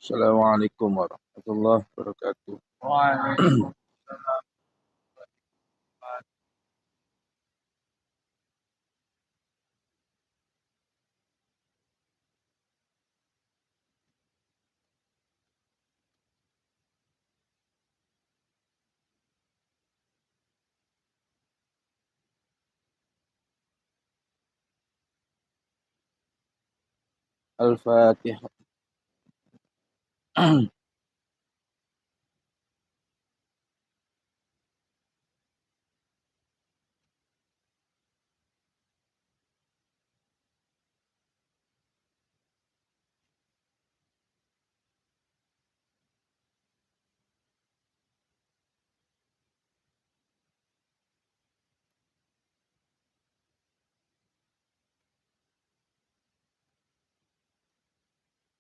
Assalamualaikum warahmatullahi wabarakatuh. Waalaikumsalam. Al-Fatihah.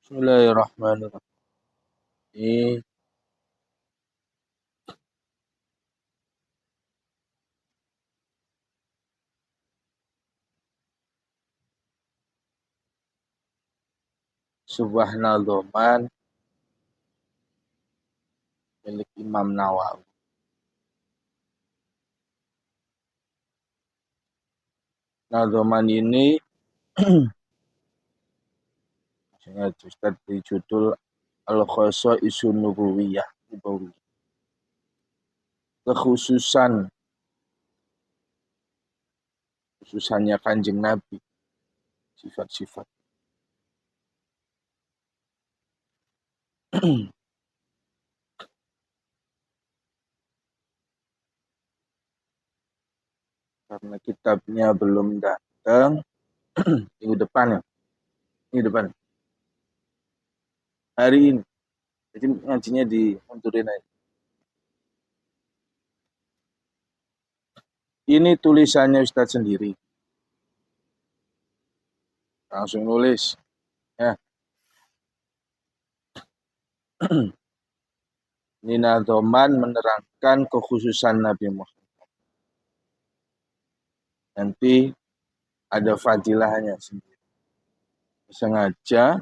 Bismillahirrahmanirrahim. Sebuah nadhoman milik Imam Nawawi. Nadhoman ini Ustaz di judul Al-Khasaisun Nubuwiyah. Khususannya Kanjeng Nabi, sifat-sifat. Karena kitabnya belum datang minggu depan ya. Minggu depan. Hari ini. Jadi ngajinya dimundurin aja. Ini tulisannya Ustaz sendiri. Langsung nulis. Ya. Ini nadhoman menerangkan kekhususan Nabi Muhammad. Nanti ada fadilahnya sendiri. Sengaja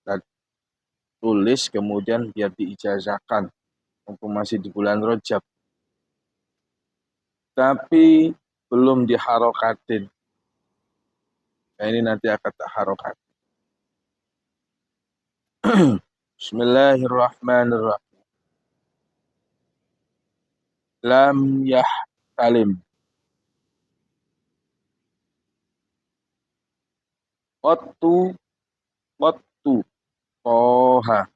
kita tulis kemudian biar diijazahkan. Mumpung masih di bulan Rajab. Tapi belum diharokatin. Nah ini nanti akan taharokat. Bismillahirrahmanirrahim. Lam yahtalim. Qattu toha.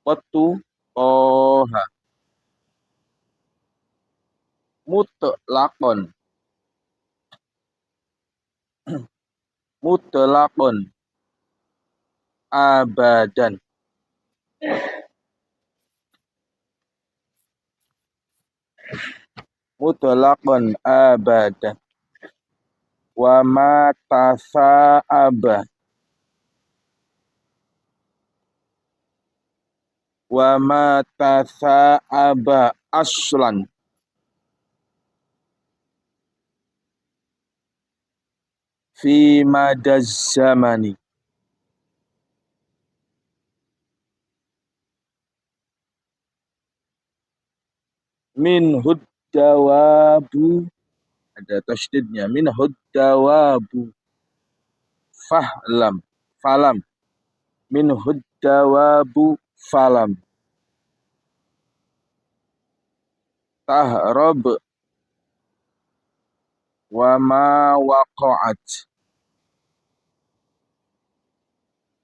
Qattu toha. Mutlaqon. Mutlaqon. Abadan. Mutlaqon abadan. Wa ma tasa'aba. Wa ma tasa'aba aslan. Fi madaz zamani. Min huddawabu. Ada tasydidnya. Min huddawabu. Fahlam. Falam. Min huddawabu. Falam. Tahrab. Wa ma waqa'at.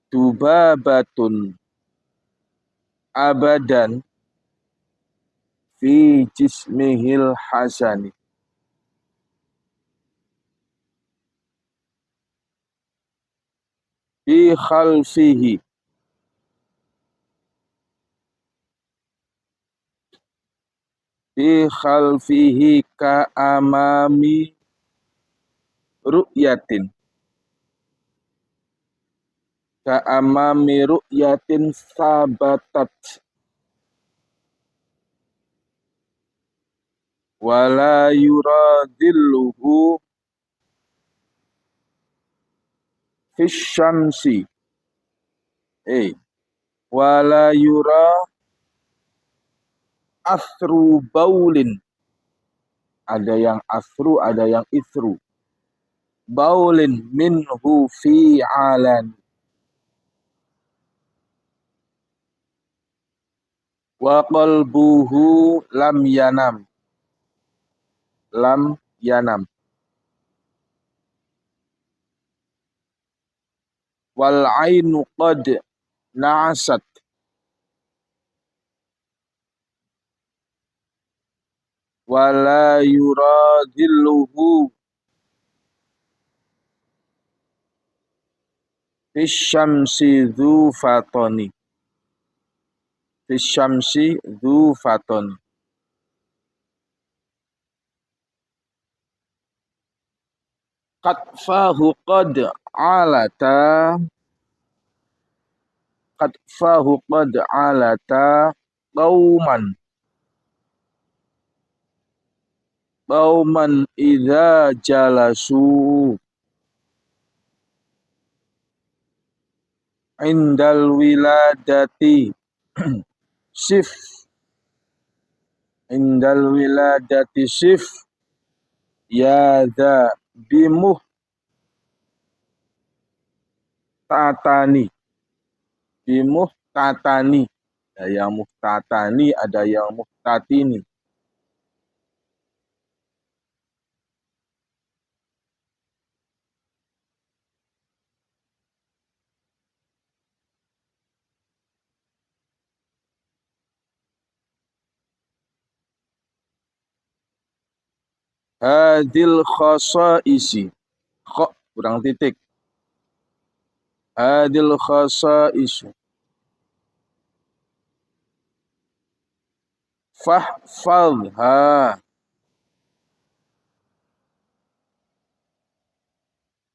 Dubabatun. Abadan. Fi jismihil hasani. Fi khalfihi. Fi khalfihi ka amami ru'yatin. Ka amami ru'yatin sabatat. Wala yuradilluhu Fisyamsi. Wala yura athru baulin. Ada yang athru, ada yang ithru. Baulin minhu fi alan. Wa qalbuhu lam yanam. Lam yanam. Wal ainu qad na'asat. Wala yuradilluhu fisyamsi dhu fatoni. Fisyamsi dhu fatoni. Qatfahu qad alata. Qatfahu qad alata qauman. Qauman idza jalasu indal wiladati sif. Indal wiladati sif ya dha bimuh tatani. Bimuh tatani. Ada yang muhtatani, ada yang muhtatini. Hadil khasaisi. Kha kurang titik. Hadil khasaisu. Fahfadha.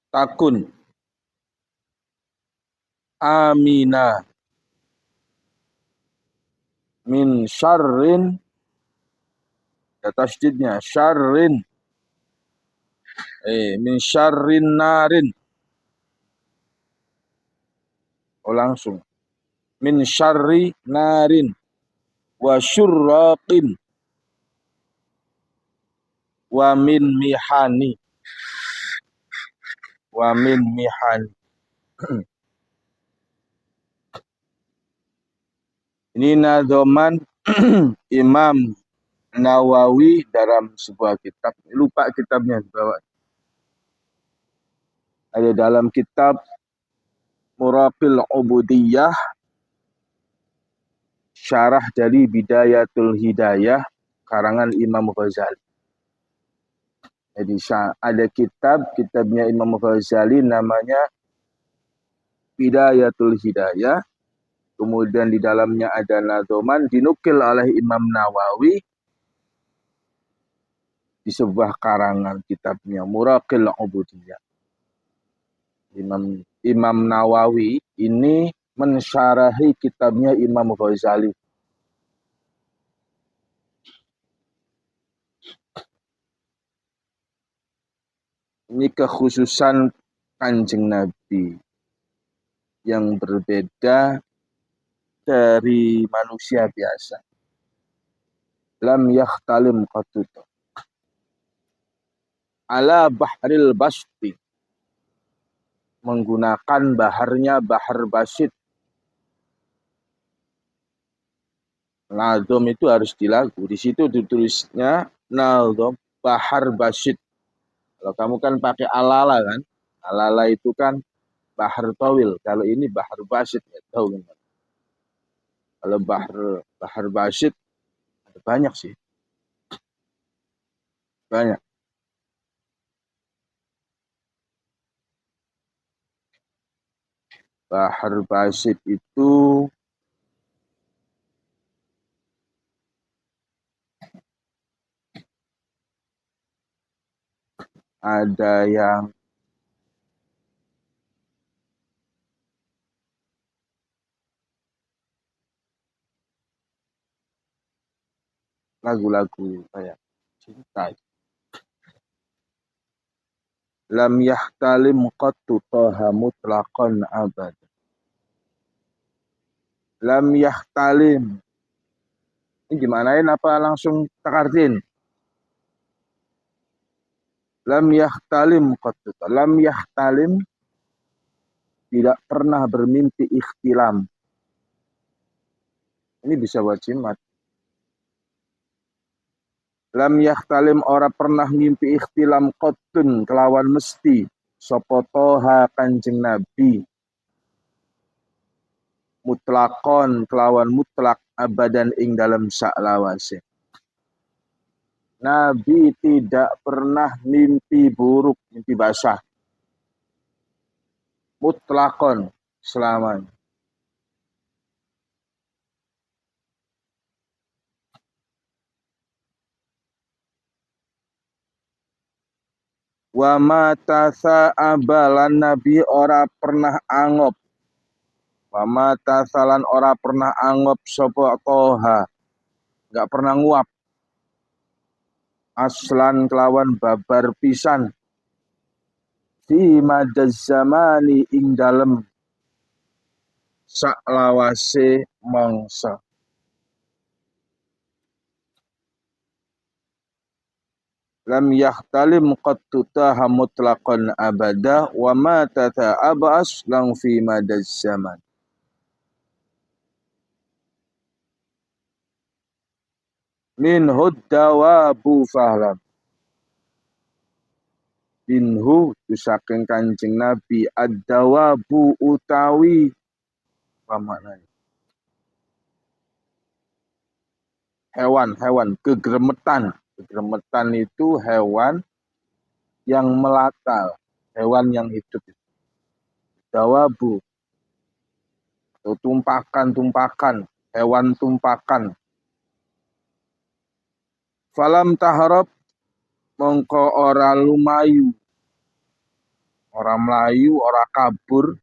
Takun. Amina. Min syarrin. Ya tasydidnya. Syarrin. Min syarrin narin. Oh langsung. Min syarri narin. Wa syurraqin. Wa min mihani. Wa min mihani. Ini nadhoman Imam Nawawi dalam sebuah kitab. Lupa kitabnya dibawa. Ada dalam kitab Muraqil Ubudiyah, syarah dari Bidayatul Hidayah, karangan Imam Ghazali. Jadi ada kitabnya Imam Ghazali namanya Bidayatul Hidayah. Kemudian di dalamnya ada nadhoman dinukil oleh Imam Nawawi di sebuah karangan kitabnya Muraqil Ubudiyah. Imam Nawawi ini mensyarahi kitabnya Imam Ghazali. Ini kekhususan Kanjeng Nabi yang berbeda dari manusia biasa. Lam yakhtalim qatut. Ala bahril basti. Menggunakan baharnya bahar basit. Nadhom itu harus dilagu. Di situ ditulisnya nadhom bahar basit. Kalau kamu kan pakai alala kan. Alala itu kan bahar tawil. Kalau ini bahar basit. Ya, tahu kan? Kalau bahar basit banyak sih. Banyak. Bahar basit itu ada yang lagu-lagu kayak cinta. Lam yahtalim qattu taha mutlaqan abad. Lam yahtalim. Ini gimanain apa langsung takartin? Lam yahtalim qattu. Lam yahtalim tidak pernah bermimpi ikhtilam. Ini bisa buat jimat. Lam yahtalim ora pernah mimpi ikhtilam qattun kelawan mesti sapa toha Kanjeng Nabi. Mutlakon kelawan mutlak abadan ing dalam saklawase. Nabi tidak pernah mimpi buruk, mimpi basah. Mutlakon selamanya. Wa ma tasa'abalan Nabi ora pernah angop. Wa ma tasalan ora pernah angop sapa toha. Enggak pernah nguap. Aslan kelawan babar pisan. Fi madaz zamani ing dalem saklawase mangsa. Lam yahtalim qattu taha mutlaqan abada wa ma tata'aba aslan fi madaz zaman. Minhu dawabu fahlam. Minhu saking Kanjeng Nabi ad-dawabu utawi apa maknanya? Hewan-hewan kegremetan. Kegremetan itu hewan yang melata, hewan yang hidup. Dawabu itu tumpakan-tumpakan, hewan tumpakan. Falam taharab mongko ora lumayu, ora melayu, ora kabur.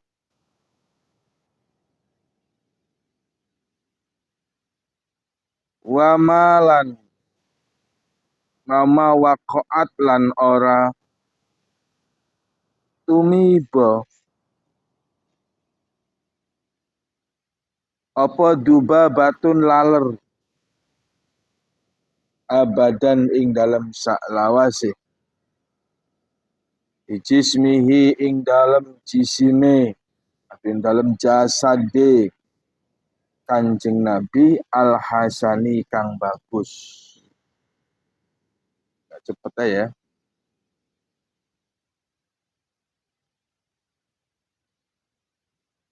Wa malan mama waqaat lan ora tumiba apa dubabatun laler abadan ing dalam saklawase. Jismihi ing dalam jisime, ing dalam jasade Kanjeng Nabi al-Hasani kang bagus. Cepet ya.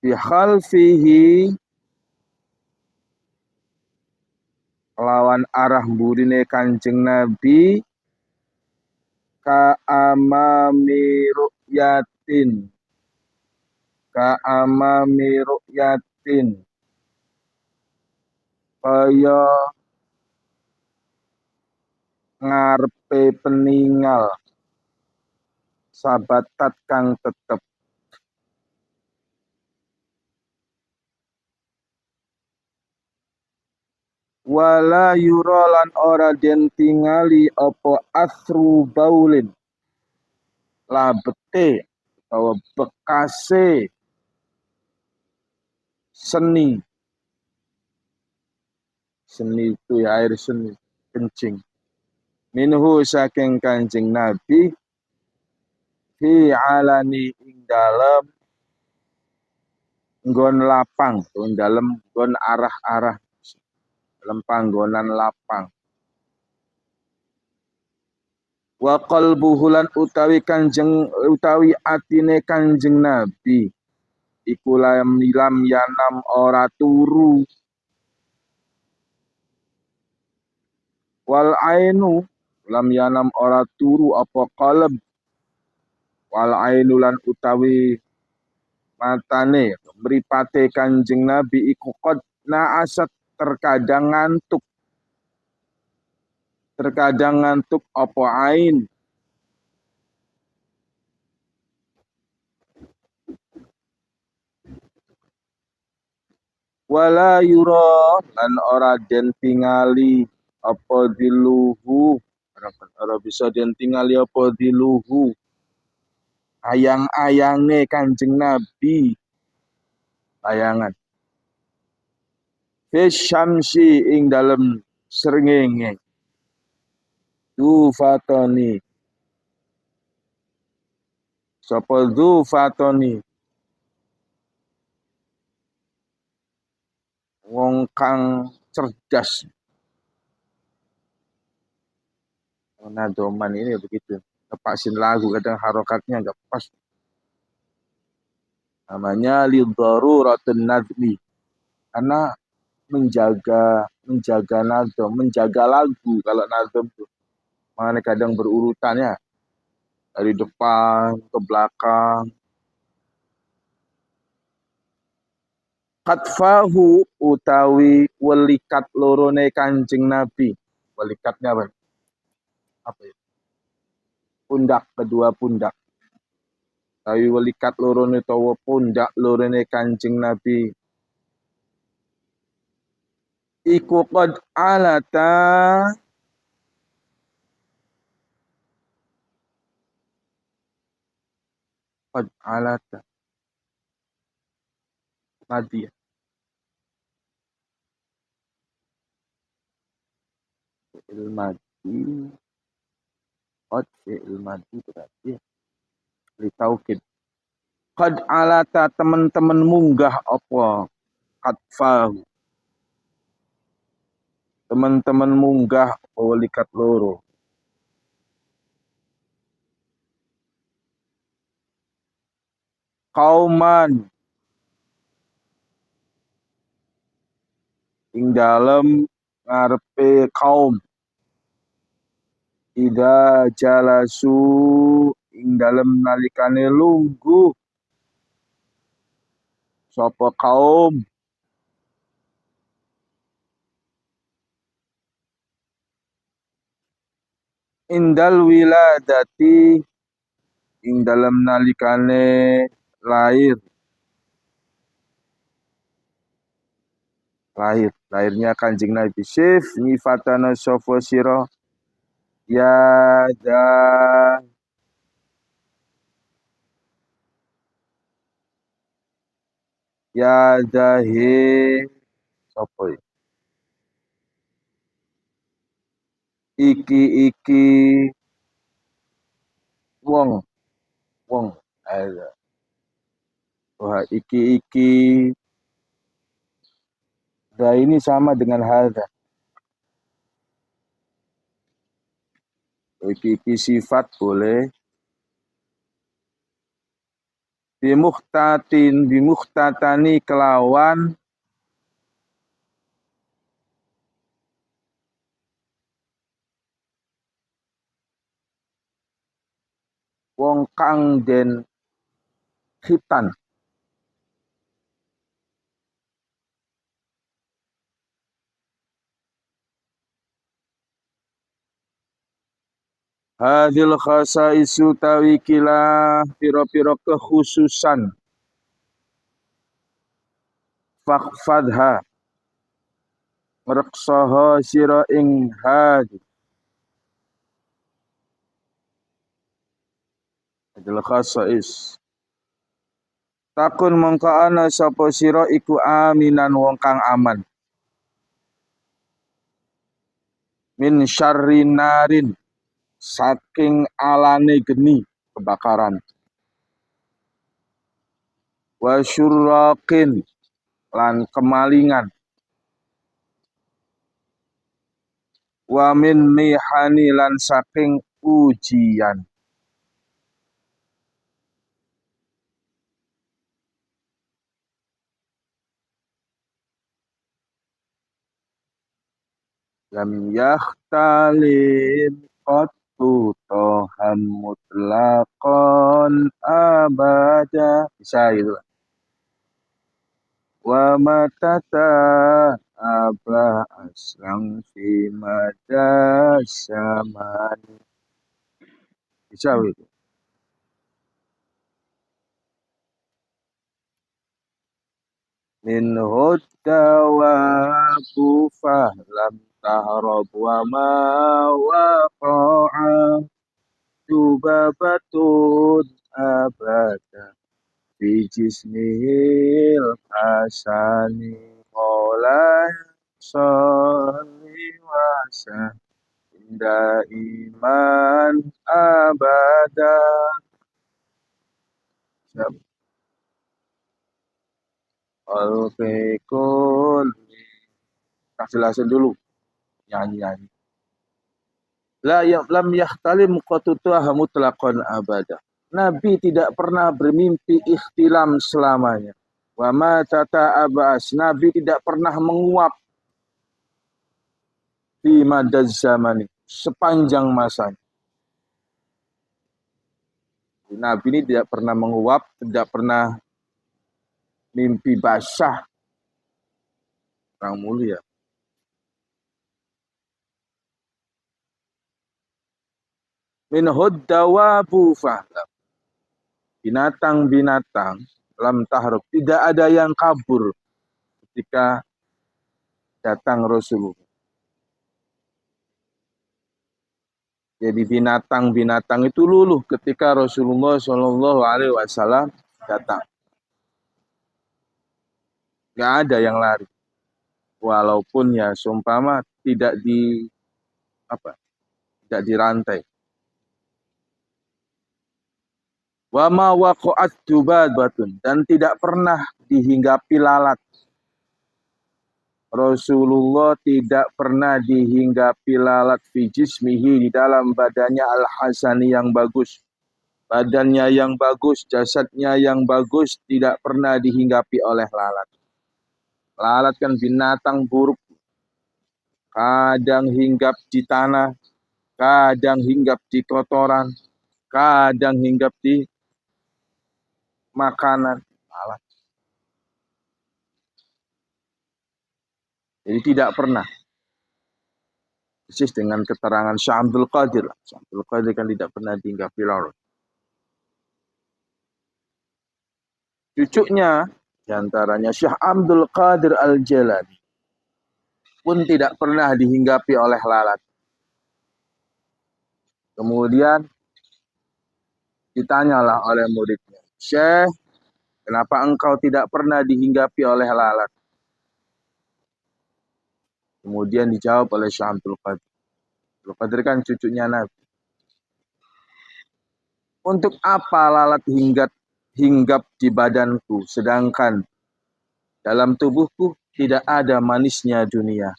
Bi khalfihi lawan arah burine Kanjeng Nabi ka amami ru'yatin. Ka amami ru'yatin. Kaya ngarepe peninggal sabatat kang tetep. Wala yurolan ora den tingali opo asru baulin labete atau bekase seni itu ya air seni kencing minhu saking Kanjeng Nabi fi alani ing dalem nggon lapang ing dalem nggon arah-arah dalam panggonan lapang. Wa qalbuhu lan utawi atine Kanjeng Nabi iku lam yanam ora turu. Wal ainu lam yanam ora turu apa qalb. Wal ainu lan utawi matane mripate Kanjeng Nabi iku qad naasat terkadang ngantuk apa ain. Wala yura lan ora den tingali apa diluhu ora bisa den tingali apa diluhu ayang-ayange Kanjeng Nabi bayangan fisyamsi ing dalem srengenge du fatoni sapa du fatoni wong kang cerdas. Nadoman ini begitu lepasin lagu kadang harokatnya nggak pas, namanya lidharuratun nadmi karena menjaga nadom, menjaga lagu. Kalau nadom tuh mana kadang berurutannya dari depan ke belakang. Katfahu utawi welikat lorone Kanjeng Nabi. Welikatnya apa? Apa ya? Pundak, kedua pundak. Tawi welikat lorone utawa pundak lorone Kanjeng Nabi. Iku qad alata qad alata madi ilmadi qad ilmadi berarti li taukid. Qad alata teman-teman munggah apa katfahu. Teman-teman munggah walikat loro. Kauman ing dalem ngarepe kaum. Ida jalasu ing dalem nalikane lungguh sapa kaum indal wiladati ing dalem nalikane lahir lahirnya Kanjeng Nabi Syif nyifatana sapa sira ya da ya dahe sapa iki wong wong wah iki da ini sama dengan hadza. Iki sifat boleh bimuhtatani kelawan wong kang den khitan. Hadil khasaisu tawikila piro-piro kekhususan fakfadha reksaha sira ing hadil khasais takun mongko ana sapa sira iku aminan wong kang aman min syarri narin saking alane geni kebakaran wa syurraqin lan kemalingan wa min mihani lan saking ujian. Lam yakhtalin qattu toham mutlaqan abada bisa itu. Wa matata abah aslang fi madasaman bisa itu. Min huddawa fahlam tahrab wa ma waqa'a dubabatun fi jismihil hasani qala salli wasa inda iman abada. Al-Fiqhul. Nah, jelasin dulu nyanyi-nyanyi. La lam yahtalim qatutuha mutlaqan abada. Nabi tidak pernah bermimpi ikhtilam selamanya. Wa ma tata abas. Nabi tidak pernah menguap di madaz zamani sepanjang masanya. Nabi ini tidak pernah menguap, tidak pernah mimpi basah. Orang mulia. Min huddawabu fahlam. Binatang-binatang lam tahrub. Tidak ada yang kabur ketika datang Rasulullah. Jadi binatang-binatang itu luluh ketika Rasulullah Shallallahu Alaihi Wasallam datang. Gak ada yang lari. Walaupun ya seumpama tidak tidak dirantai. Wama waqa'at dubabatun, dan tidak pernah dihinggapi lalat. Rasulullah tidak pernah dihinggapi lalat fi jismihi, di dalam badannya al-hasani yang bagus. Badannya yang bagus, jasadnya yang bagus, tidak pernah dihinggapi oleh lalat. Lalat kan binatang buruk. Kadang hinggap di tanah, kadang hinggap di kotoran, kadang hinggap di makanan. Lalat. Jadi tidak pernah. Persis dengan keterangan Syekh Abdul Qadir. Syekh Abdul Qadir kan tidak pernah dihinggapi lalat. Cucunya, diantaranya Syekh Abdul Qadir Al-Jalani, pun tidak pernah dihinggapi oleh lalat. Kemudian ditanyalah oleh muridnya, Syekh, kenapa engkau tidak pernah dihinggapi oleh lalat? Kemudian dijawab oleh Syekh Abdul Qadir. Abdul Qadir kan cucunya Nabi. Untuk apa lalat hinggap di badanku, sedangkan dalam tubuhku tidak ada manisnya dunia.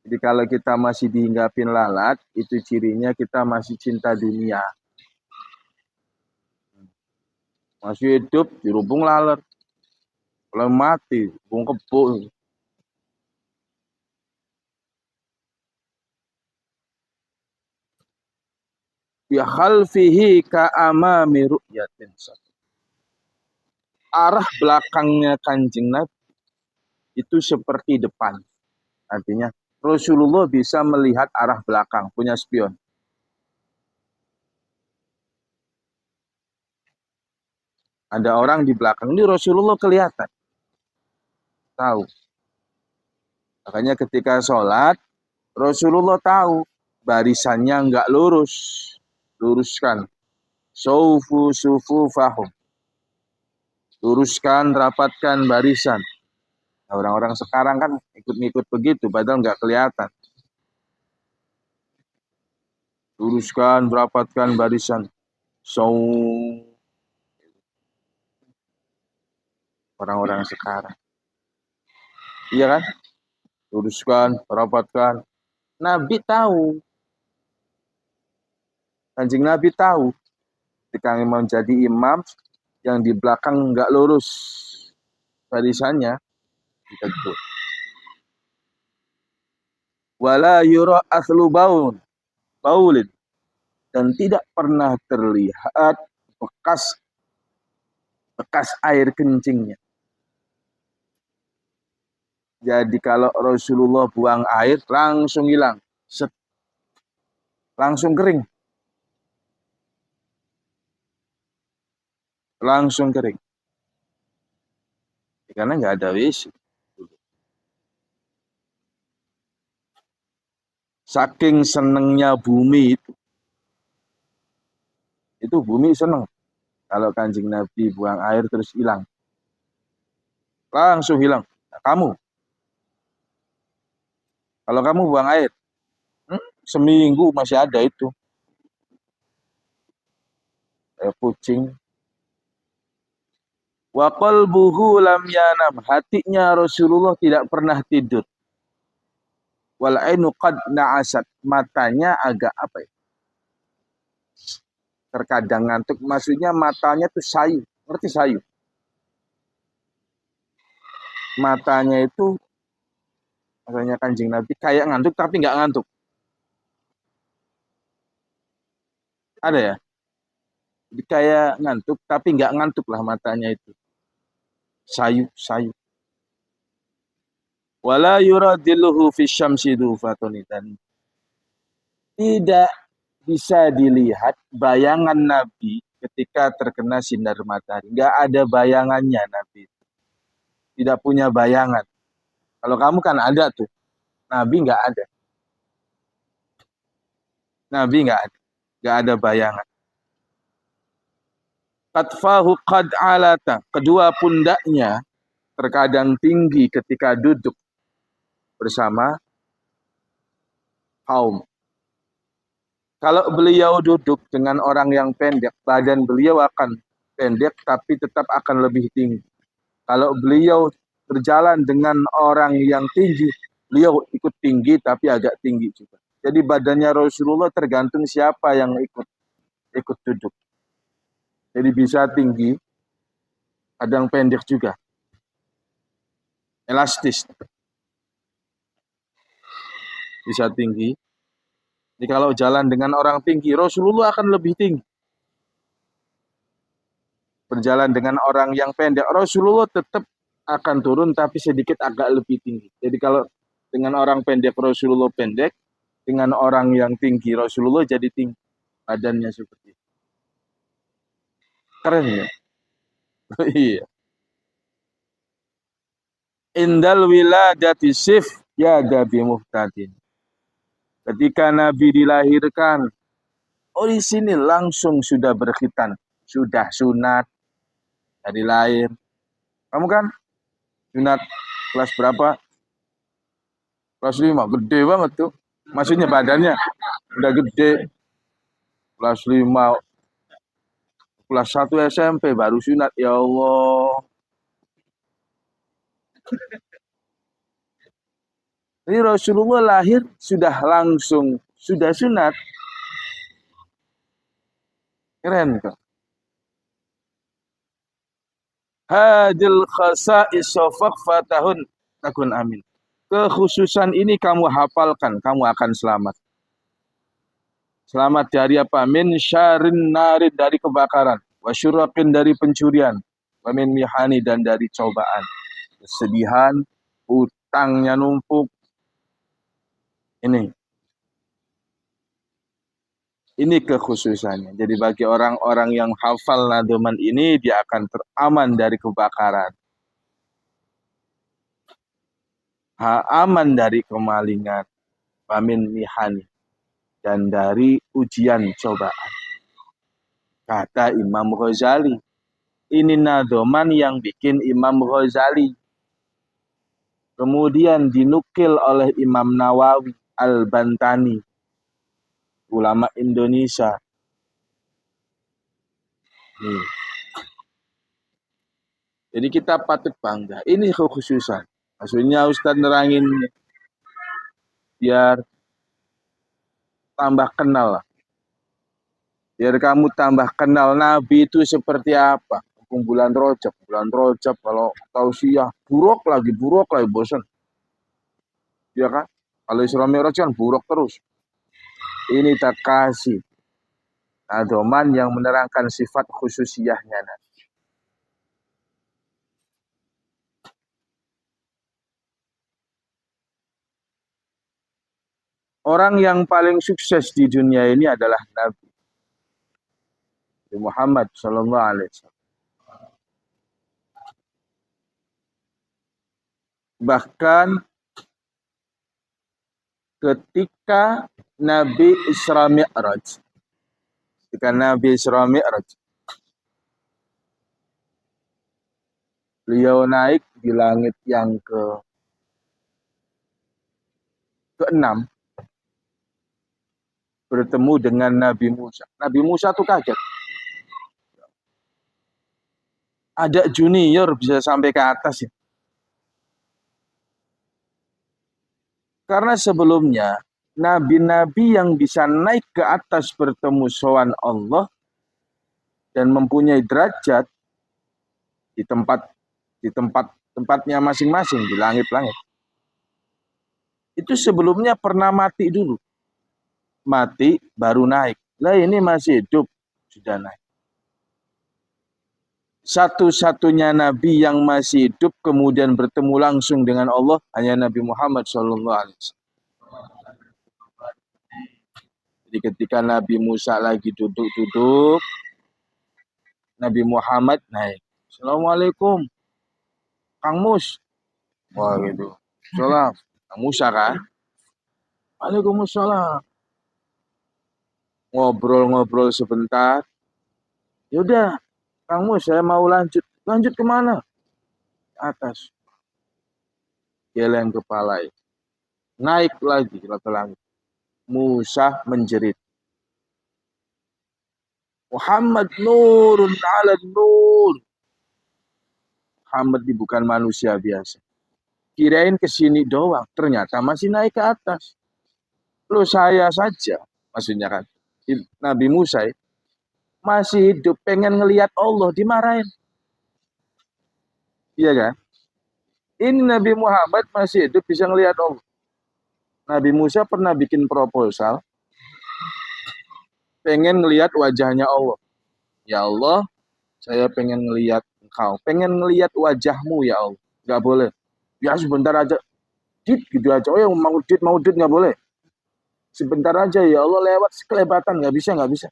Jadi kalau kita masih dihinggapin lalat, itu cirinya kita masih cinta dunia. Masih hidup, dirubung lalat. Kalau mati, dirubung kebo. Ya khalfihi ka'amami ru'yatin. Arah belakangnya Kanjeng Nabi itu seperti depan. Artinya Rasulullah bisa melihat arah belakang, punya spion. Ada orang di belakang, ini Rasulullah kelihatan. Tahu. Makanya ketika sholat, Rasulullah tahu barisannya enggak lurus. Luruskan. Sufu fahum. Luruskan, rapatkan barisan. Nah, orang-orang sekarang kan ikut-ikut begitu, padahal enggak kelihatan. Luruskan, rapatkan barisan. Orang-orang sekarang. Iya kan? Luruskan, rapatkan. Nabi tahu. Kanjeng Nabi tahu. Ketika imam jadi imam, yang di belakang enggak lurus barisannya, ditegur. Wala yura aslu baulin. Dan tidak pernah terlihat bekas air kencingnya. Jadi kalau Rasulullah buang air, langsung hilang. Langsung kering. Langsung kering. Karena nggak ada WC. Saking senengnya bumi itu bumi seneng. Kalau Kanjeng Nabi buang air terus hilang. Langsung hilang. Nah, kalau kamu buang air, seminggu masih ada itu. Kucing. Wa qalbuhu lam yanam. Hatinya Rasulullah tidak pernah tidur. Wal ainu qad na'asat. Matanya agak apa ya? Terkadang ngantuk. Maksudnya matanya tuh sayu. Ngerti sayu? Matanya itu, makanya Kanjeng Nabi kayak ngantuk tapi nggak ngantuk. Ada ya? Jadi kayak ngantuk tapi nggak ngantuk lah matanya itu. Sayu, sayu. Wala yuradilluhu fi syamsi dufatunitan. Tidak bisa dilihat bayangan Nabi ketika terkena sinar matahari. Nggak ada bayangannya Nabi. Tidak punya bayangan. Kalau kamu kan ada tuh. Nabi nggak ada. Nabi nggak ada. Nggak ada bayangan. Katfahu qad alata. Kedua pundaknya terkadang tinggi ketika duduk bersama kaum. Kalau beliau duduk dengan orang yang pendek, badan beliau akan pendek tapi tetap akan lebih tinggi. Kalau beliau berjalan dengan orang yang tinggi, beliau ikut tinggi tapi agak tinggi juga. Jadi badannya Rasulullah tergantung siapa yang ikut duduk. Jadi bisa tinggi, kadang pendek juga. Elastis. Bisa tinggi. Jadi kalau jalan dengan orang tinggi, Rasulullah akan lebih tinggi. Berjalan dengan orang yang pendek, Rasulullah tetap akan turun tapi sedikit agak lebih tinggi. Jadi kalau dengan orang pendek Rasulullah pendek, dengan orang yang tinggi Rasulullah jadi tinggi. Badannya seperti itu. Keren ya? Iya. Indal wiladati sif ya dabi muhtadin. Ketika Nabi dilahirkan, oh di sini langsung sudah berkhitan, sudah sunat dari lahir. Kamu kan sunat kelas berapa? Kelas 5, gede banget tuh. Maksudnya badannya udah gede. Kelas 5, kelas 1 SMP baru sunat. Ya Allah. Jadi Rasulullah lahir sudah langsung, sudah sunat. Keren kan? Hadil khasa'is sofak fatahun takun amin. Kekhususan ini kamu hafalkan, kamu akan selamat. Selamat dari apa? Min syarin narin, dari kebakaran. Wasyurakin, dari pencurian. Wamin mihani, dan dari cobaan. Kesedihan, utangnya numpuk. Ini kekhususannya. Jadi bagi orang-orang yang hafal nadoman ini, dia akan teraman dari kebakaran. Aman dari kemalingan. Wamin mihani, dan dari ujian cobaan. Kata Imam Ghazali. Ini nadoman yang bikin Imam Ghazali. Kemudian dinukil oleh Imam Nawawi Al-Bantani, ulama Indonesia. Nih. Jadi kita patut bangga. Ini kekhususan. Maksudnya Ustadz nerangin biar tambah kenal lah. Biar kamu tambah kenal Nabi itu seperti apa. Bulan Rajab kalau tausiah buruk lagi bosan. Ya kan? Kalau Isra Mi'raj kan buruk terus. Ini tak kasih adoman yang menerangkan sifat khususiyahnya Nabi. Orang yang paling sukses di dunia ini adalah Nabi Muhammad Sallallahu Alaihi Wasallam. Bahkan ketika Nabi Isra Mi'raj, Beliau naik di langit yang keenam, bertemu dengan Nabi Musa. Nabi Musa tuh kaget. Ada junior bisa sampai ke atas ya. Karena sebelumnya nabi-nabi yang bisa naik ke atas bertemu sowan Allah dan mempunyai derajat di tempatnya masing-masing di langit-langit. Itu sebelumnya pernah mati dulu. Mati baru naik. Lah ini masih hidup sudah naik. Satu-satunya nabi yang masih hidup kemudian bertemu langsung dengan Allah hanya Nabi Muhammad SAW. Jadi ketika Nabi Musa lagi duduk-duduk, Nabi Muhammad naik. Assalamualaikum, Kang Mus. Wah gitu. Salam. Kang Musa kan? Waalaikumsalam. Ngobrol-ngobrol sebentar. Yaudah, Kang Mus, saya mau lanjut. Lanjut kemana? Atas. Geleng kepala. Naik lagi ke langit. Musa menjerit. Muhammad nurun ala nur. Muhammad ini bukan manusia biasa. Kirain kesini doang, ternyata masih naik ke atas. Lo saya saja, maksudnya kan. Nabi Musa masih hidup, pengen ngelihat Allah, dimarahin. Iya kan? Ini Nabi Muhammad masih hidup, bisa ngelihat Allah. Nabi Musa pernah bikin proposal, pengen ngelihat wajahnya Allah. Ya Allah, saya pengen ngelihat engkau, pengen ngelihat wajahmu ya Allah. Gak boleh. Ya sebentar aja. Dit gitu aja. Oh ya mau dit nggak boleh. Sebentar aja ya Allah, lewat sekelebatan, nggak bisa.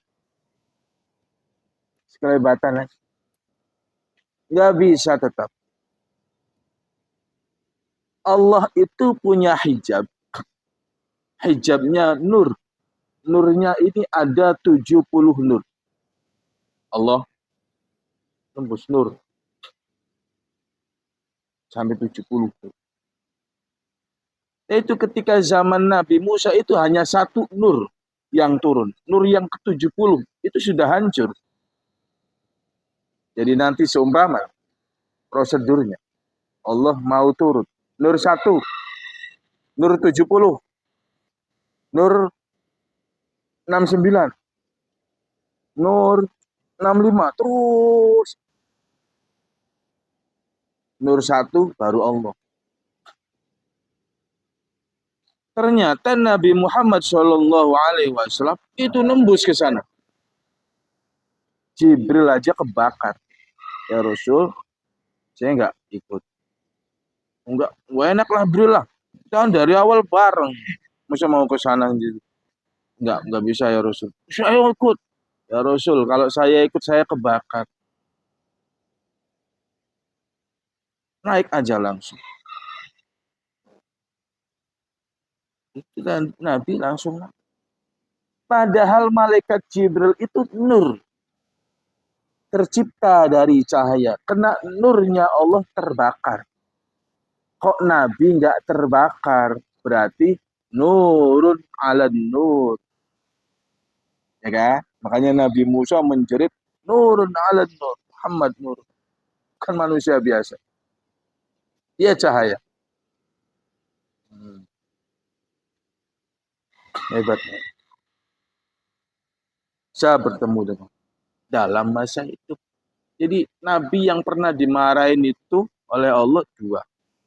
Sekelebatan aja. Nggak bisa tetap. Allah itu punya hijab. Hijabnya nur. Nurnya ini ada 70 nur. Allah tembus nur. Sampai 70. Itu ketika zaman Nabi Musa itu hanya satu nur yang turun. Nur yang ke-70 itu sudah hancur. Jadi nanti seumpama prosedurnya. Allah mau turun. Nur 1, nur 70, nur 69, nur 65, terus nur 1 baru Allah. Ternyata Nabi Muhammad SAW itu nembus ke sana. Jibril aja kebakar. Ya Rasul, saya nggak ikut. Enggak enak lah Jibril lah. Kan dari awal bareng. Masa mau ke sana gitu. Enggak bisa ya Rasul. Saya ikut. Ya Rasul, kalau saya ikut saya kebakar. Naik aja langsung. Itu kan Nabi langsung. Padahal malaikat Jibril itu nur. Tercipta dari cahaya. Kena nurnya Allah terbakar. Kok Nabi nggak terbakar? Berarti nurun ala nur. Ya kan? Makanya Nabi Musa menjerit nurun ala nur. Muhammad nur. Kan manusia biasa. Dia cahaya. Hebat. Saya bertemu dengan dalam masa itu. Jadi Nabi yang pernah dimarahin itu oleh Allah 2.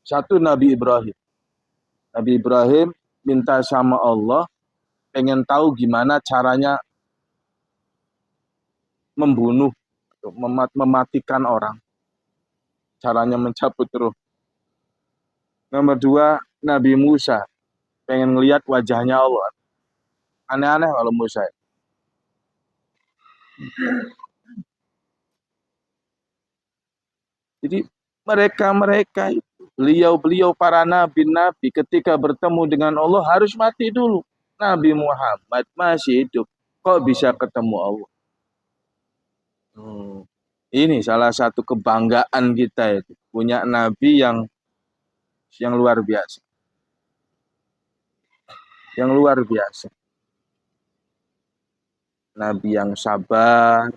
1 Nabi Ibrahim. Nabi Ibrahim minta sama Allah, pengen tahu gimana caranya membunuh, mematikan orang. Caranya mencabut ruh. Nomor 2 Nabi Musa, pengen ngelihat wajahnya Allah. Aneh-aneh kalau Musa. Jadi mereka beliau para nabi ketika bertemu dengan Allah harus mati dulu. Nabi Muhammad masih hidup, kok bisa ketemu Allah? Ini salah satu kebanggaan kita itu punya nabi yang luar biasa, yang luar biasa. Nabi yang sabar.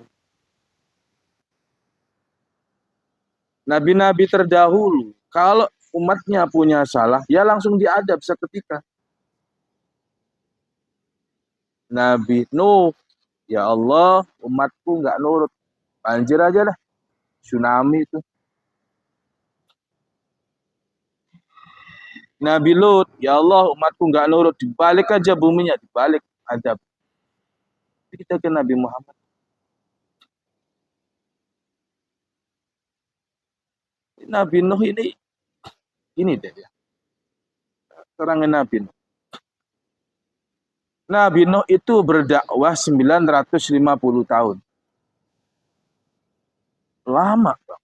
Nabi-nabi terdahulu, kalau umatnya punya salah, ya langsung diadab seketika. Nabi Nuh, ya Allah, umatku nggak nurut. Banjir aja dah, tsunami itu. Nabi Lut, ya Allah, umatku nggak nurut. Dibalik aja buminya, dibalik adab. Kita ke Nabi Muhammad. Nabi Nuh ini deh ya. Terangin Nabi Nuh. Nabi Nuh itu berdakwah 950 tahun. Lama, Bang.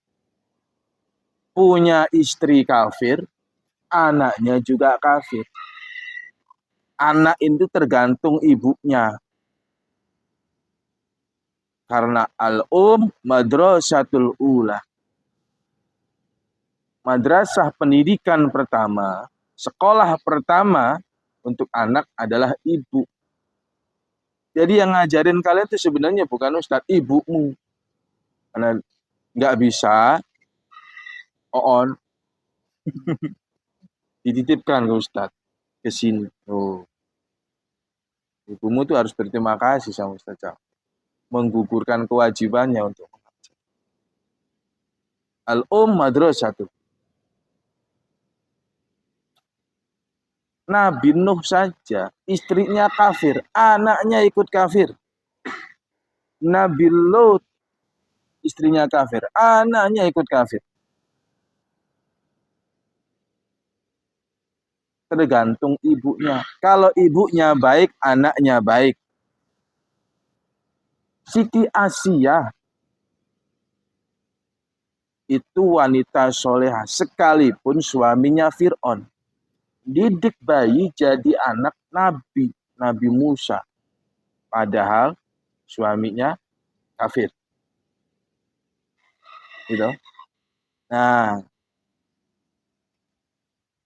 Punya istri kafir, anaknya juga kafir. Anak itu tergantung ibunya. Karena madrasatul ula. Madrasah pendidikan pertama, sekolah pertama untuk anak adalah ibu. Jadi yang ngajarin kalian itu sebenarnya bukan ustadz, ibumu. Karena nggak bisa, on dititipkan ke ustadz ke sini. Oh, ibumu tuh harus berterima kasih sama ustadz, menggugurkan kewajibannya untuk mengajar. Madrasah. Nabi Nuh saja, istrinya kafir, anaknya ikut kafir. Nabi Lut, istrinya kafir, anaknya ikut kafir. Tergantung ibunya. Kalau ibunya baik, anaknya baik. Siti Asiyah itu wanita soleha, sekalipun suaminya Fir'aun. Didik bayi jadi anak Nabi Musa. Padahal suaminya kafir. Gitu. Nah,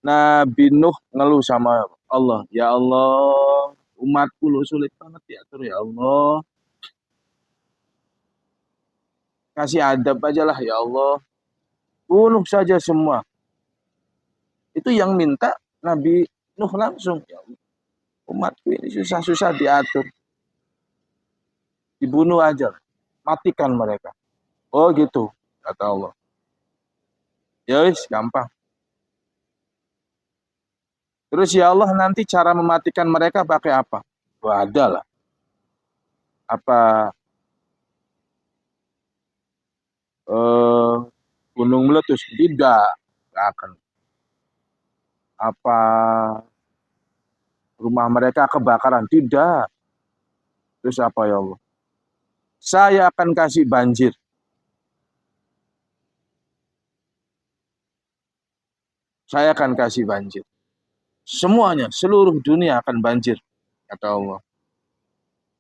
Nabi Nuh ngeluh sama Allah. Ya Allah, umatku lo sulit banget diatur ya Allah. Kasih adab aja lah ya Allah. Bunuh saja semua. Itu yang minta Nabi Nuh langsung. Ya Allah, umatku ini susah-susah diatur. Dibunuh aja. Matikan mereka. Oh gitu, kata Allah. Ya wis, gampang. Terus ya Allah, nanti cara mematikan mereka pakai apa? Wah, ada lah. Apa eh, gunung meletus? Tidak. Nggak akan. Apa rumah mereka kebakaran? Tidak. Terus apa ya Allah? Saya akan kasih banjir. Saya akan kasih banjir. Semuanya, seluruh dunia akan banjir, kata Allah.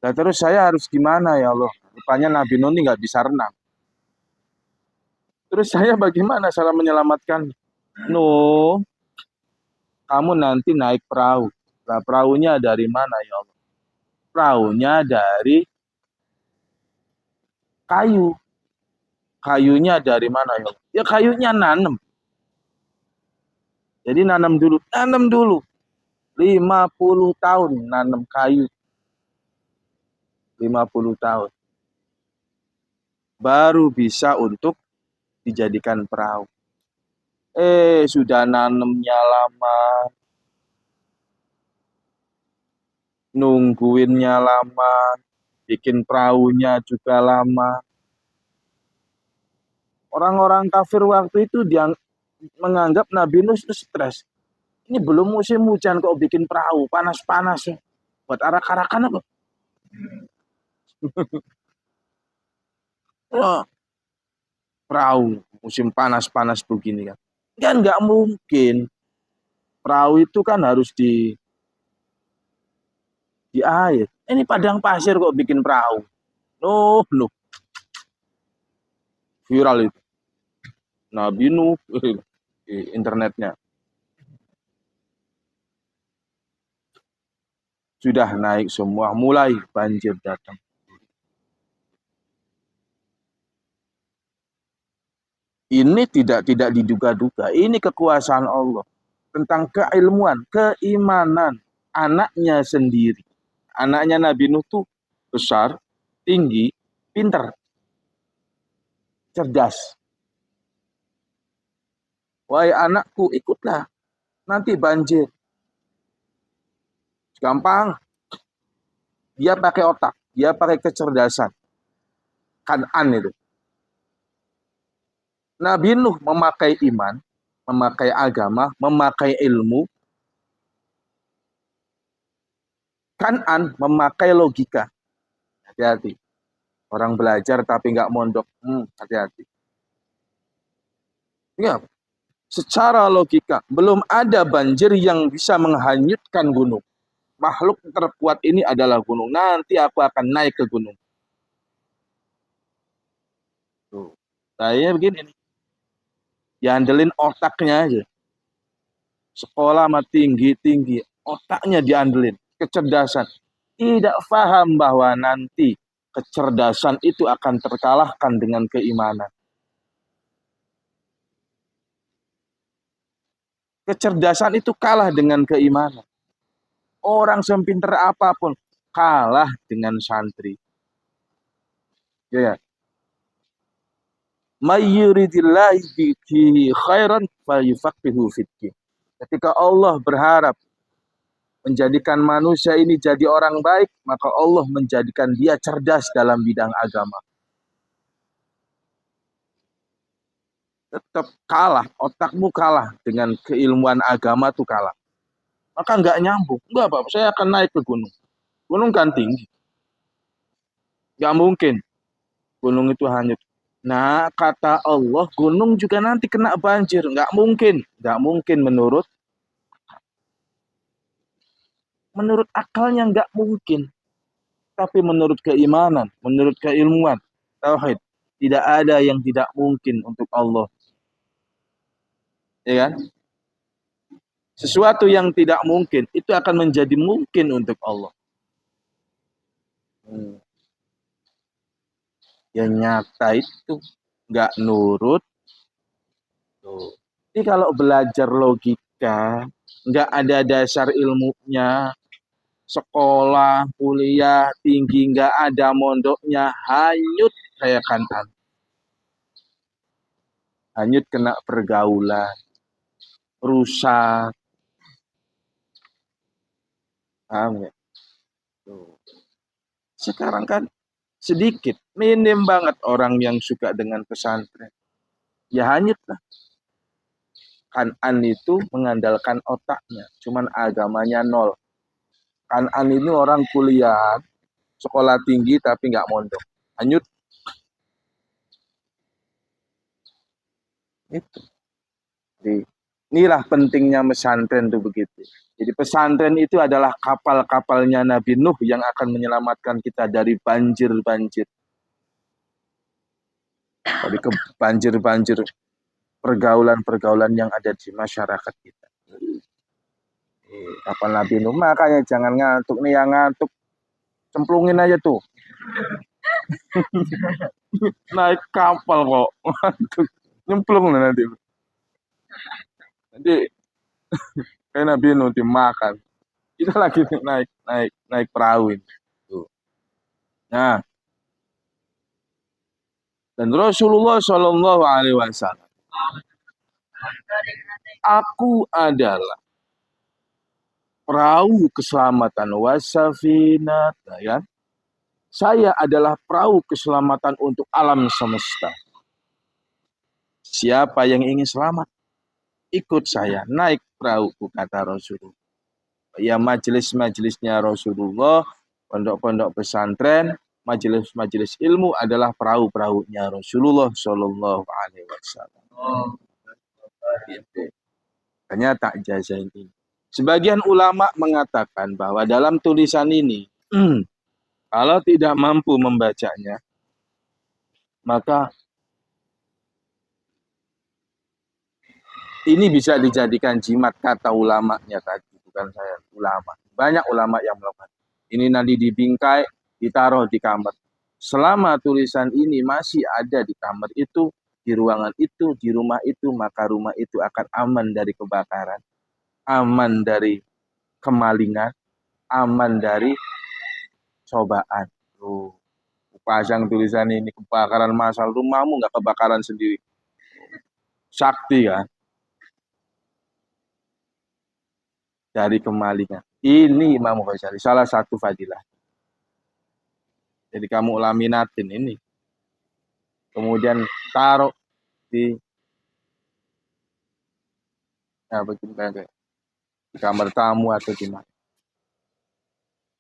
Nah, terus saya harus gimana ya Allah? Rupanya Nabi Nuh ini nggak bisa renang. Terus saya bagaimana cara menyelamatkan? Nuh, kamu nanti naik perahu. Nah, perahunya dari mana ya Allah? Perahunya dari kayu. Kayunya dari mana ya Allah? Ya kayunya nanam. Jadi nanam dulu. Nanam dulu. 50 tahun nanam kayu. 50 tahun. Baru bisa untuk dijadikan perahu. Sudah nanemnya lama, nungguinnya lama, bikin perahunya juga lama. Orang-orang kafir waktu itu dia menganggap Nabi Nuh itu stres. Ini belum musim hujan kok bikin perahu, panas-panas ya. Buat arak-arakan apa? Wah, perahu musim panas-panas begini kan. Kan nggak mungkin. Perahu itu kan harus di air. Ini padang pasir kok bikin perahu. Nuh. viral itu. Nabi Nuh di internetnya. Sudah naik semua, mulai banjir datang. Ini tidak diduga-duga. Ini kekuasaan Allah. Tentang keilmuan, keimanan anaknya sendiri. Anaknya Nabi Nuh tuh besar, tinggi, pinter, cerdas. Wahai anakku, ikutlah. Nanti banjir. Gampang. Dia pakai otak. Dia pakai kecerdasan. Kan'an itu. Nabi Nuh memakai iman, memakai agama, memakai ilmu. Kan'an memakai logika. Hati-hati. Orang belajar tapi nggak mondok. Hati-hati. Ya, secara logika, belum ada banjir yang bisa menghanyutkan gunung. Makhluk terkuat ini adalah gunung. Nanti aku akan naik ke gunung. Tuh. Saya begini nih. Diandelin otaknya aja. Sekolah mah tinggi-tinggi. Otaknya diandelin. Kecerdasan. Tidak paham bahwa nanti kecerdasan itu akan terkalahkan dengan keimanan. Kecerdasan itu kalah dengan keimanan. Orang sepinter apapun kalah dengan santri. Ya. Mayyuridillahi bihi khairan fayufaqihu fiddin. Ketika Allah berharap menjadikan manusia ini jadi orang baik, maka Allah menjadikan dia cerdas dalam bidang agama. Tetap kalah, otakmu kalah dengan keilmuan agama tuh kalah. Maka nggak nyambung. Enggak, Pak, saya akan naik ke gunung. Gunung kan tinggi. Nggak mungkin gunung itu hanyut. Nah, kata Allah, gunung juga nanti kena banjir. Nggak mungkin. Nggak mungkin menurut akalnya nggak mungkin. Tapi menurut keimanan, menurut keilmuan, tauhid, tidak ada yang tidak mungkin untuk Allah. Ya kan? Sesuatu yang tidak mungkin, itu akan menjadi mungkin untuk Allah. Yang nyata itu nggak nurut. Jadi kalau belajar logika, nggak ada dasar ilmunya, sekolah, kuliah, tinggi, nggak ada mondoknya, hanyut kayak Kan'an. Hanyut kena pergaulan, rusak. Paham ya? Sekarang kan sedikit, minim banget orang yang suka dengan pesantren. Ya hanyut lah. Kan'an itu mengandalkan otaknya, cuman agamanya nol. Kan'an ini orang kuliah, sekolah tinggi tapi nggak mondok. Hanyut. Itu. Jadi, inilah pentingnya pesantren itu begitu. Jadi pesantren itu adalah kapal-kapalnya Nabi Nuh yang akan menyelamatkan kita dari banjir-banjir. Dari banjir-banjir pergaulan-pergaulan yang ada di masyarakat kita. Kapal Nabi Nuh, makanya jangan ngantuk nih, yang ngantuk cemplungin aja tuh. Naik kapal kok, nyemplung nanti. Nanti kayak Nabi Nuh dimakan. Kita lagi naik perahu ini. Nah, dan Rasulullah Shallallahu Alaihi Wasallam, aku adalah perahu keselamatan wasafina, ya. Saya adalah perahu keselamatan untuk alam semesta. Siapa yang ingin selamat, ikut saya naik perahu, kata Rasulullah. Ya, majelis-majelisnya Rasulullah, pondok-pondok pesantren, majelis-majelis ilmu adalah perahu-perahunya Rasulullah Shallallahu Alaihi Wasallam. Hanya tak jasa ini. Sebagian ulama mengatakan bahwa dalam tulisan ini, kalau tidak mampu membacanya, maka Ini bisa dijadikan jimat kata ulamanya tadi, bukan saya, ulama. Banyak ulama yang melakukan. Ini nanti dibingkai, ditaruh di kamar. Selama tulisan ini masih ada di kamar itu, di ruangan itu, di rumah itu, maka rumah itu akan aman dari kebakaran, aman dari kemalingan, aman dari cobaan. Tuh, pasang tulisan ini, kebakaran masal, rumahmu nggak kebakaran sendiri. Sakti kan, dari kemalingan. Ini Imam Ghazali, salah satu fadilah. Jadi kamu laminatin ini, kemudian taruh di, ya, di kamar tamu atau di mana.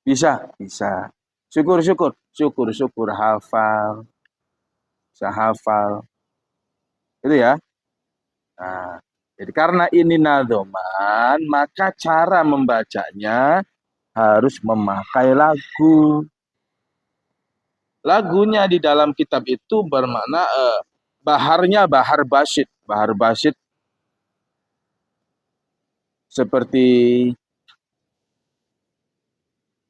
Bisa, bisa. Syukur-syukur, syukur-syukur hafal, bisa hafal. Itu ya. Nah, jadi karena ini nadoman, maka cara membacanya harus memakai lagu. Lagunya di dalam kitab itu bermakna baharnya bahar basyid. Bahar basyid seperti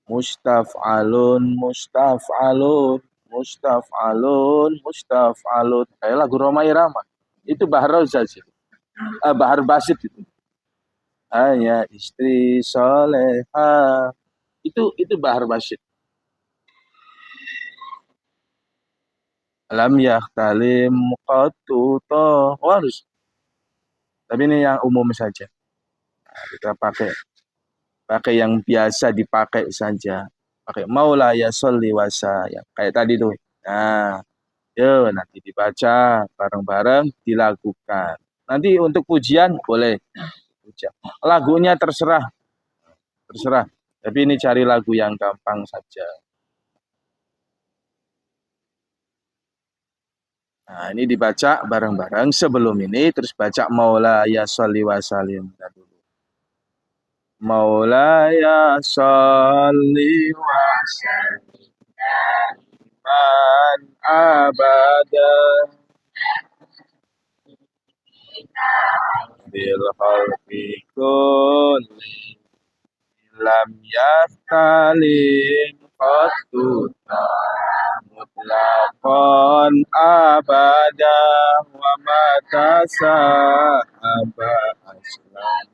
mustaf'alun, mustaf'alun, mustaf'alun, mustaf'alun. Kayak lagu Roma Irama. Itu bahar basyid. Bahar basyid itu. Hanya istri soleha. Itu bahar basyid. Lam yahtalim qatuto. Harus. Tapi ini yang umum saja. Nah, kita pakai yang biasa dipakai saja. Pakai maula ya sholli wasa yang kayak tadi tuh. Nah, yuk nanti dibaca bareng-bareng dilakukan. Nanti untuk pujian boleh pujian. Lagunya terserah, terserah. Tapi ini cari lagu yang gampang saja. Nah, ini dibaca bareng-bareng sebelum ini terus baca maula ya sholli wasallim dulu. Maulaya sholli wa sallim man abada bil khalqi kulli lam yaftalin qatuta mutlaqan abada wa matasa aba aslam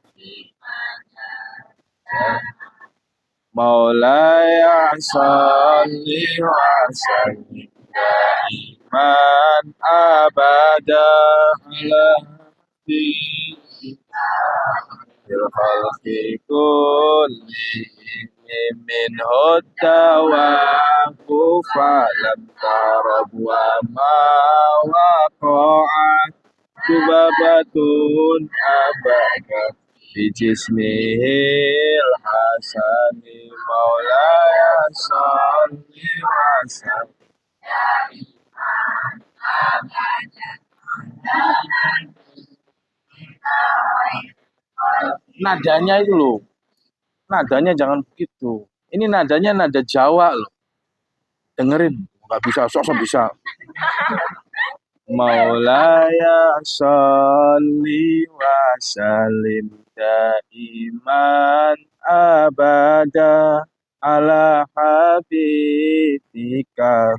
Maulaya salli wa sallim daiman abada ala fil khalqi kullihim min hudawa falam tarab wa ma waqa'at kubabatun abada bijismihil hasani maulaya salli wa sallim. Nadanya itu loh, nadanya jangan begitu. Ini nadanya nada Jawa loh. Dengerin, nggak bisa, sosok bisa. Maulaya sholli wa sallim daiman abada ala habibika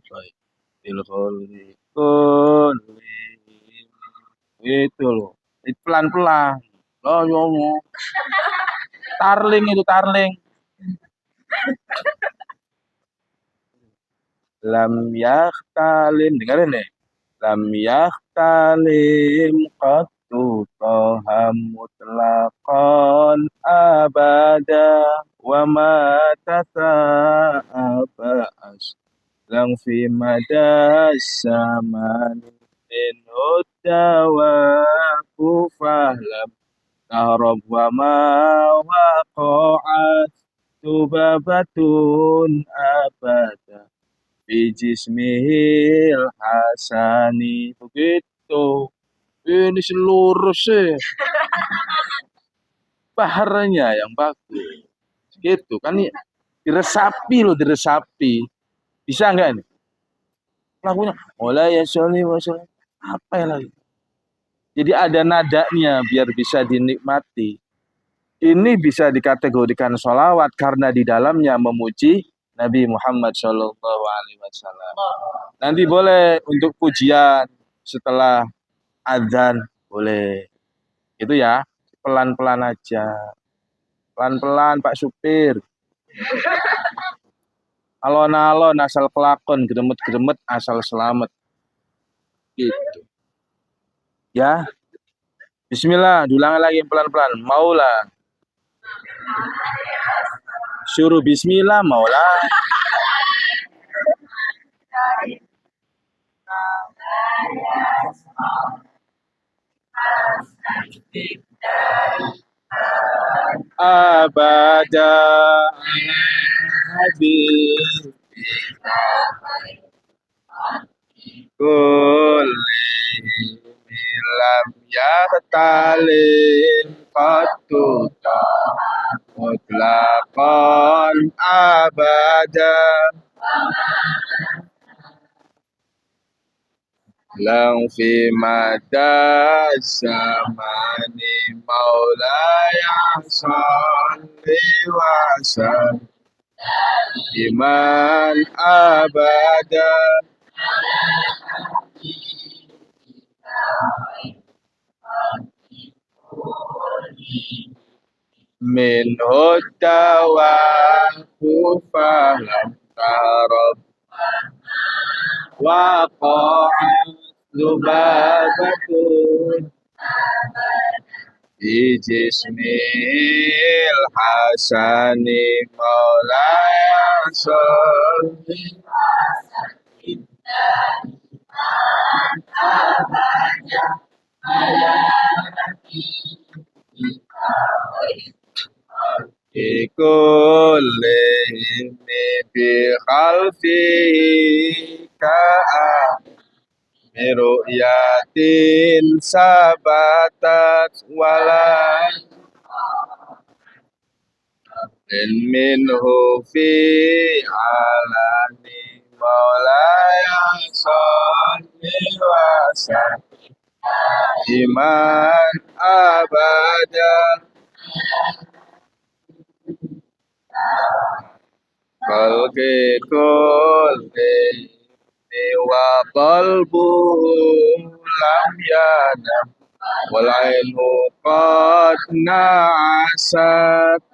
khairil khalqi kullihim. Itu loh, pelan-pelan. Oh, yo, tarling itu tarling. Lam yahtalim, dengerin deh. Lam yahtalim qattu toham mutlaqan abada wa ma tata'abas lang fi madas zaman min hudawa kufahlam tahrab wa ma waqa'at tubabatun abada bijismihil hasani. Begitu. Ini seluruh sih baharnya yang bagus. Gitu kan, diresapi loh, diresapi. Bisa nggak nih? Lagunya mulai ya sholli wasallam. Apa ya lagi? Jadi ada nadanya biar bisa dinikmati. Ini bisa dikategorikan sholawat karena di dalamnya memuji Nabi Muhammad SAW. Nanti boleh untuk pujian setelah azan, boleh. Itu ya, pelan-pelan aja. Pelan-pelan Pak Supir. Alon-alon asal kelakon, geremet-geremet asal selamat. Gitu. Ya. Bismillah, diulang lagi pelan-pelan. Maulah. Suruh bismillah, maulah. Abada habib kulli lam yahtalim qatuta mutlaqan abada lang fi mada zamani maulaya salli wa sallim iman abada min hudawa kufalam tarab wa qa'at lubabatun di jismil hasani maulaya salli Ikulihim bi khalfihi miru'yatin sabatat walad minhu fi alani maulaya salli wa sallim iman abada kalki kulli wa qalbuhu lam yanam wal ainu qad na'asat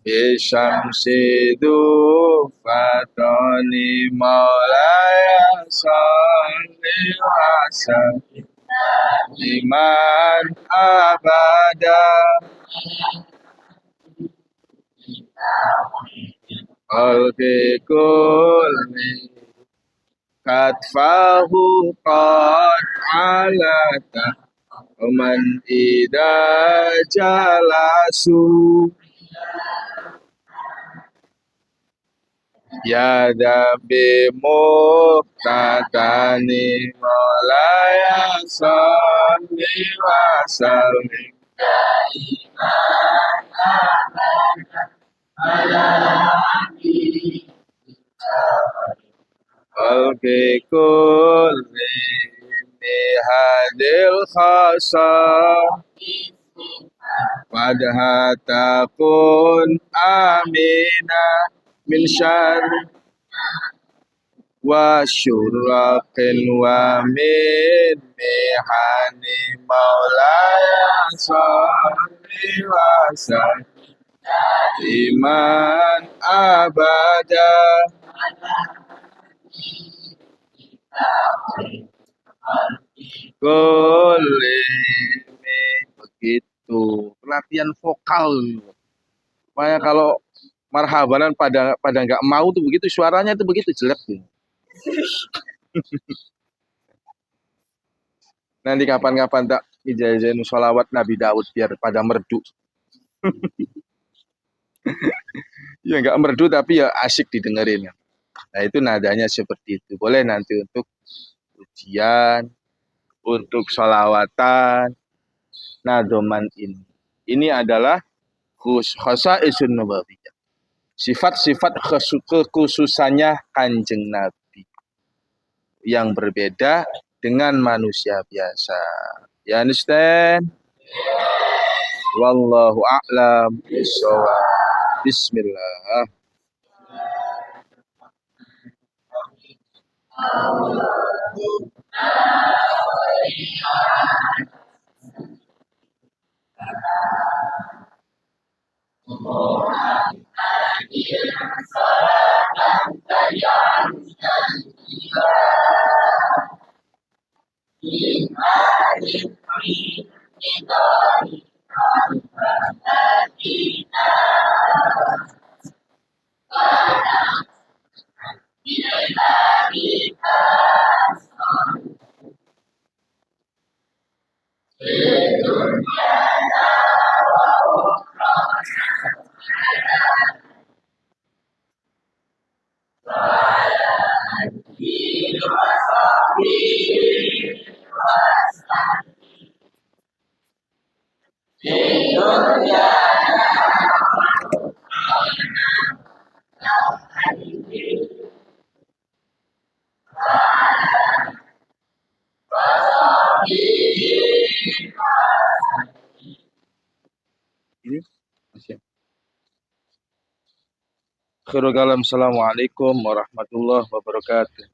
bisyamsi dufatani maulaya salli wa sallim iman abada kalki kulli katfahu qad alata man ida jalasu ya dabi muqtatani maulaya salli wa sallim kalki kulli hadil khasa padha takun amina min syarr wa syurraqin wa min mihani maulaya salli wa sallim iman abada kulli begitu latihan vokal. Makanya kalau marhabanan pada nggak mau tuh begitu suaranya tuh begitu jelek tuh. Nanti kapan-kapan tak ijazahin sholawat Nabi Daud biar pada merdu. Ya nggak merdu tapi ya asik didengerin. Nah itu nadanya seperti itu. Boleh nanti untuk ujian, untuk sholawatan, nadoman ini. Ini adalah khosaisun nabawiyah. Sifat-sifat kekhususannya Kanjeng Nabi. yang berbeda dengan manusia biasa. You understand? Wallahu a'lam bishawab. Bismillah. Ini masih. Akhirul kalam. Assalamualaikum warahmatullahi wabarakatuh.